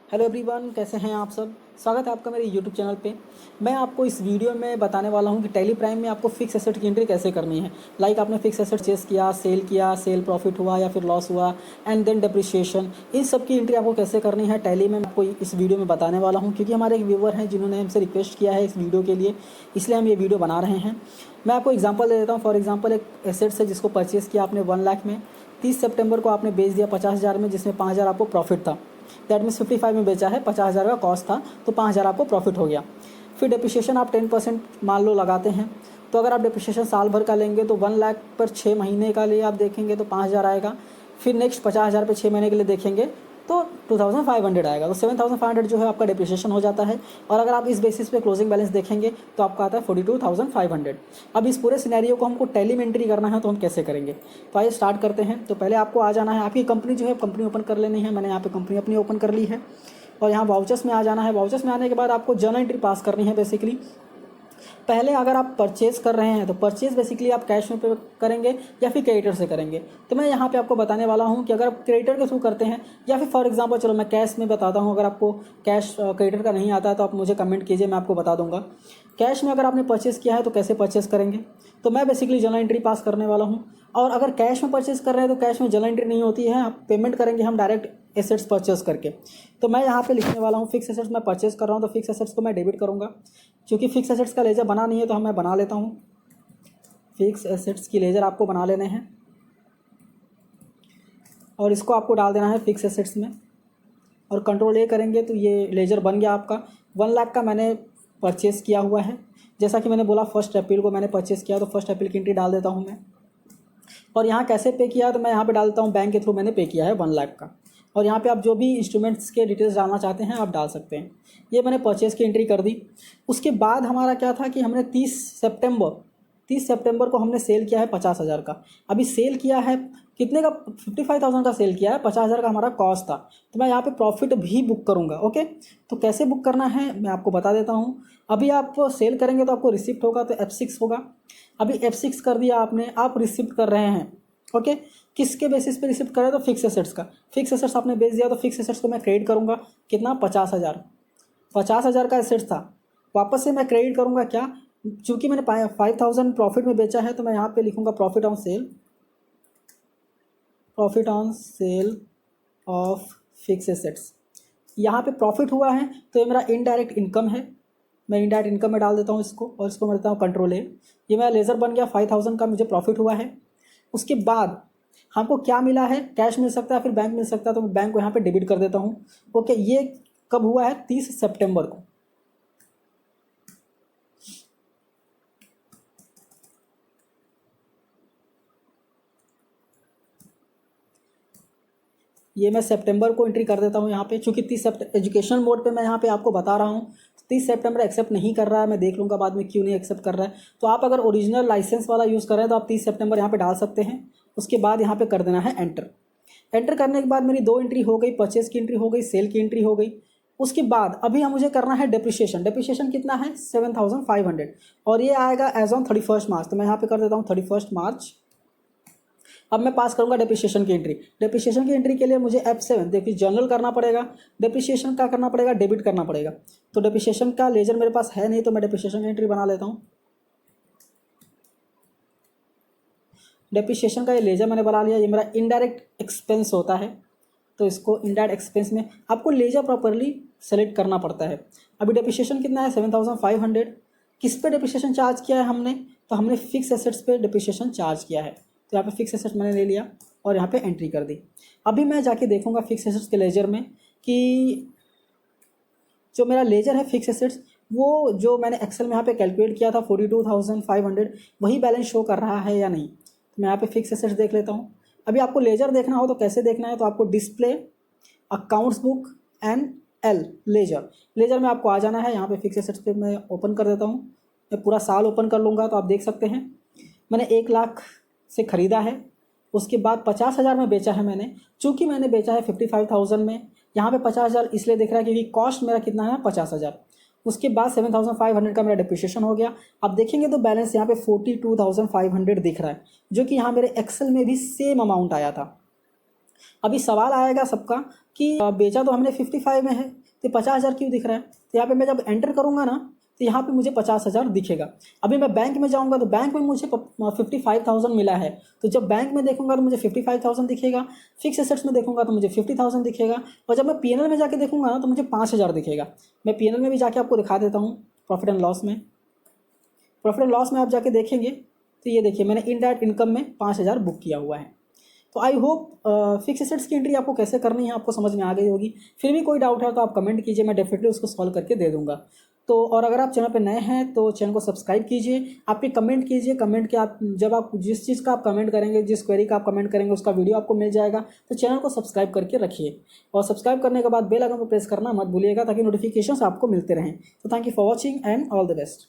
Hello everyone, कैसे हैं आप सब। स्वागत है आपका मेरे यूट्यूब चैनल पे। मैं आपको इस वीडियो में बताने वाला हूं कि टैली प्राइम में आपको फिक्स एसेट की एंट्री कैसे करनी है। लाइक आपने फिक्स एसेट चेस किया, सेल प्रॉफिट हुआ या फिर लॉस हुआ, एंड देन डेप्रिसिएशन, इन सब की एंट्री आपको कैसे करनी है टैली में, मैं आपको इस वीडियो में बताने वाला हूँ। क्योंकि हमारे एक व्यूवर हैं जिन्होंने हमसे रिक्वेस्ट किया है इस वीडियो के लिए, इसलिए हम ये वीडियो बना रहे हैं। मैं आपको एग्जाम्पल दे देता हूँ। फॉर एग्जाम्पल, एक एसेट्स है जिसको परचेज़ किया आपने 1 लाख में, 30 सितंबर को आपने बेच दिया 50,000 में, जिसमें 5,000 आपको प्रॉफिट था। दैट मीन्स 55 में बेचा है, 50,000 का कॉस्ट था, तो 5,000 आपको प्रॉफिट हो गया। फिर डिप्रिशिएशन आप 10% मान लो लगाते हैं, तो अगर आप डिप्रिशिएशन साल भर का लेंगे तो 1 लाख पर 6 महीने का लिए आप देखेंगे तो 5,000 आएगा। फिर नेक्स्ट 50,000 पे 6 महीने के लिए देखेंगे तो 2,500 आएगा। तो 7,500 जो है आपका डिप्रिशिएशन हो जाता है। और अगर आप इस बेसिस पे क्लोजिंग बैलेंस देखेंगे तो आपका आता है 42,500। अब इस पूरे सिनेरियो को हमको टैली में एंट्री करना है, तो हम कैसे करेंगे। तो आइए स्टार्ट करते हैं। तो पहले आपको आ जाना है, आपकी कंपनी जो है कंपनी ओपन कर लेनी है। मैंने यहाँ पे कंपनी अपनी ओपन कर ली है और यहाँ वाउचर्स में आ जाना है। वाउचर्स में आने के बाद आपको जर्नल एंट्री पास करनी है। बेसिकली पहले अगर आप परचेज़ कर रहे हैं तो परचेज़ बेसिकली आप कैश में पे करेंगे या फिर क्रेडिटर से करेंगे। तो मैं यहाँ पे आपको बताने वाला हूँ कि अगर आप क्रेडिटर के थ्रू करते हैं या फिर फॉर एग्जांपल, चलो मैं कैश में बताता हूँ। अगर आपको कैश क्रेडिटर का नहीं आता है तो आप मुझे कमेंट कीजिए, मैं आपको बता दूँगा। कैश में अगर आपने परचेज़ किया है तो कैसे परचेज़ करेंगे। तो मैं बेसिकली जर्नल एंट्री पास करने वाला हूँ। और अगर कैश में परचेज़ कर रहे हैं तो कैश में जर्नल एंट्री नहीं होती है, आप पेमेंट करेंगे हम डायरेक्ट एसेट्स परचेज़ करके। तो मैं यहाँ पे लिखने वाला हूँ फिक्स एसेट्स मैं परचेज़ कर रहा हूँ, तो फिक्स एसेट्स को मैं डेबिट करूँगा। क्योंकि फिक्स एसेट्स का लेजर बना नहीं है तो मैं बना लेता हूँ। फिक्स एसेट्स की लेजर आपको बना लेने हैं और इसको आपको डाल देना है फिक्स एसेट्स में, और कंट्रोल ए करेंगे तो ये लेजर बन गया आपका। 1 लाख का मैंने परचेज़ किया हुआ है। जैसा कि मैंने बोला 1 अप्रैल को मैंने परचेज़ किया, तो 1 अप्रैल की एंट्री डाल देता हूँ मैं। और यहाँ कैसे पे किया, तो मैं यहाँ पे डाल देता हूँ बैंक के थ्रू मैंने पे किया है 1 लाख का। और यहाँ पे आप जो भी इंस्ट्रूमेंट्स के डिटेल्स डालना चाहते हैं आप डाल सकते हैं। ये मैंने परचेज़ की एंट्री कर दी। उसके बाद हमारा क्या था कि हमने 30 सितंबर को हमने सेल किया है 50,000 का। अभी सेल किया है कितने का, 55,000 का सेल किया है, 50,000 का हमारा कॉस्ट था। तो मैं यहाँ पे प्रॉफिट भी बुक करूँगा। ओके, तो कैसे बुक करना है मैं आपको बता देता हूँ। अभी आप सेल करेंगे तो आपको रिसिप्ट होगा, तो F6 होगा। अभी F6 कर दिया आपने, आप रिसिप्ट कर रहे हैं। ओके, किसके बेसिस पे रिसिप्ट करें, तो फिक्स एसेट्स का। फिक्स एसेट्स आपने बेच दिया तो फिक्स एसेट्स को मैं क्रेडिट करूँगा। कितना, 50,000 का एसेट्स था, वापस से मैं क्रेडिट करूँगा क्या, चूँकि मैंने 5,000 प्रॉफिट में बेचा है तो मैं यहाँ पे लिखूँगा profit on sale of fix assets. यहाँ पे प्रॉफिट हुआ है तो ये मेरा इनडायरेक्ट इनकम है, मैं इनडायरेक्ट इनकम में डाल देता हूँ इसको, और इसको मैं देता हूँ कंट्रोल ए। ये मेरा लेज़र बन गया, 5,000 का मुझे प्रॉफिट हुआ है। उसके बाद हमको क्या मिला है, कैश मिल सकता है फिर बैंक मिल सकता है, तो मैं बैंक को यहाँ पे डेबिट कर देता हूँ। ओके, ये कब हुआ है, 30 सितंबर को। ये मैं सितंबर को एंट्री कर देता हूँ यहाँ पे, चूँकि 30 सितंबर एजुकेशन मोड पे मैं यहाँ पे आपको बता रहा हूँ। 30 सितंबर एक्सेप्ट नहीं कर रहा है, मैं देख लूँगा बाद में क्यों नहीं एक्सेप्ट कर रहा है। तो आप अगर ओरिजिनल लाइसेंस वाला यूज़ कर रहे हैं तो आप 30 सितंबर यहाँ पे डाल सकते हैं। उसके बाद यहाँ पे कर देना है एंटर। एंटर करने के बाद मेरी 2 एंट्री हो गई, परचेज की एंट्री हो गई, सेल की एंट्री हो गई। उसके बाद अभी हम मुझे करना है डिप्रिशिएशन। डिप्रिशिएशन कितना है, 7,500, और ये आएगा एज ऑन 31 मार्च। तो मैं यहाँ पे कर देता हूँ 31 मार्च। अब मैं पास करूंगा डिप्रिशिएशन की एंट्री। डिप्रिशिएशन की एंट्री के लिए मुझे F7 देखिए जर्नल करना पड़ेगा, डिप्रिशिएशन का करना पड़ेगा, डेबिट करना पड़ेगा। तो डिप्रिशिएशन का लेजर मेरे पास है नहीं, तो मैं डिप्रिशिएशन की एंट्री बना लेता हूँ। डिप्रिशिएशन का ये लेजर मैंने बना लिया। ये मेरा इनडायरेक्ट एक्सपेंस होता है, तो इसको इनडायरेक्ट एक्सपेंस में आपको लेजर प्रॉपरली सेलेक्ट करना पड़ता है। अभी डिप्रिशिएशन कितना है, 7,500। किस पे डिप्रिशिएशन चार्ज किया है हमने, तो हमने फिक्स एसेट्स पे डिप्रिशिएशन चार्ज किया है। तो यहाँ पे फिक्स एसेट्स मैंने ले लिया और यहाँ पे एंट्री कर दी। अभी मैं जाके देखूंगा फिक्स एसेट्स के लेजर में कि जो मेरा लेजर है फिक्स एसेट्स, वो जो मैंने एक्सेल में यहाँ पे कैलकुलेट किया था 42,500, वही बैलेंस शो कर रहा है या नहीं। तो मैं यहाँ पे फिक्स एसेट्स देख लेता हूँ। अभी आपको लेजर देखना हो तो कैसे देखना है, तो आपको display, accounts book and L ledger में आपको आ जाना है। यहाँ पे फिक्स एसेट्स पे मैं ओपन कर देता हूँ। मैं पूरा साल ओपन कर लूँगा तो आप देख सकते हैं मैंने 1 लाख से ख़रीदा है। उसके बाद 50,000 में बेचा है मैंने। चूँकि मैंने बेचा है 55,000 में, यहाँ पे 50,000 इसलिए दिख रहा है क्योंकि कॉस्ट मेरा कितना है, 50,000। उसके बाद 7,500 का मेरा डिप्रिशिएशन हो गया। अब देखेंगे तो बैलेंस यहाँ पे 42,500 दिख रहा है, जो कि यहाँ मेरे एक्सेल में भी सेम अमाउंट आया था। अभी सवाल आएगा सबका कि बेचा तो हमने 55 में है तो 50,000 क्यों दिख रहा है। तो यहाँ पे मैं जब एंटर करूँगा ना तो यहाँ पे मुझे 50,000 दिखेगा। अभी मैं बैंक में जाऊँगा तो बैंक में मुझे 55,000 मिला है, तो जब बैंक में देखूँगा तो मुझे 55,000 दिखेगा। फिक्स एसेट्स में देखूँगा तो मुझे 50,000 दिखेगा। और जब मैं पीएनएल में जाके देखूँगा ना तो मुझे 5,000 दिखेगा। मैं पीएनएल में भी जाके आपको दिखा देता हूँ। प्रॉफिट एंड लॉस में आप जाके देखेंगे तो ये देखिए मैंने इनडायरेक्ट इनकम में 5,000 बुक किया हुआ है। तो आई होप फिक्स एसेट्स की एंट्री आपको कैसे करनी है आपको समझ में आ गई होगी। फिर भी कोई डाउट है तो आप कमेंट कीजिए, मैं डेफिनेटली उसको सॉल्व करके दे दूंगा। तो और अगर आप चैनल पे नए हैं तो चैनल को सब्सक्राइब कीजिए। आप भी कमेंट कीजिए, कमेंट के आप जब आप जिस चीज़ का आप कमेंट करेंगे, जिस क्वेरी का आप कमेंट करेंगे उसका वीडियो आपको मिल जाएगा। तो चैनल को सब्सक्राइब करके रखिए और सब्सक्राइब करने के बाद बेल आइकन को प्रेस करना मत भूलिएगा ताकि नोटिफिकेशंस आपको मिलते रहें। तो thank you for watching and all the best.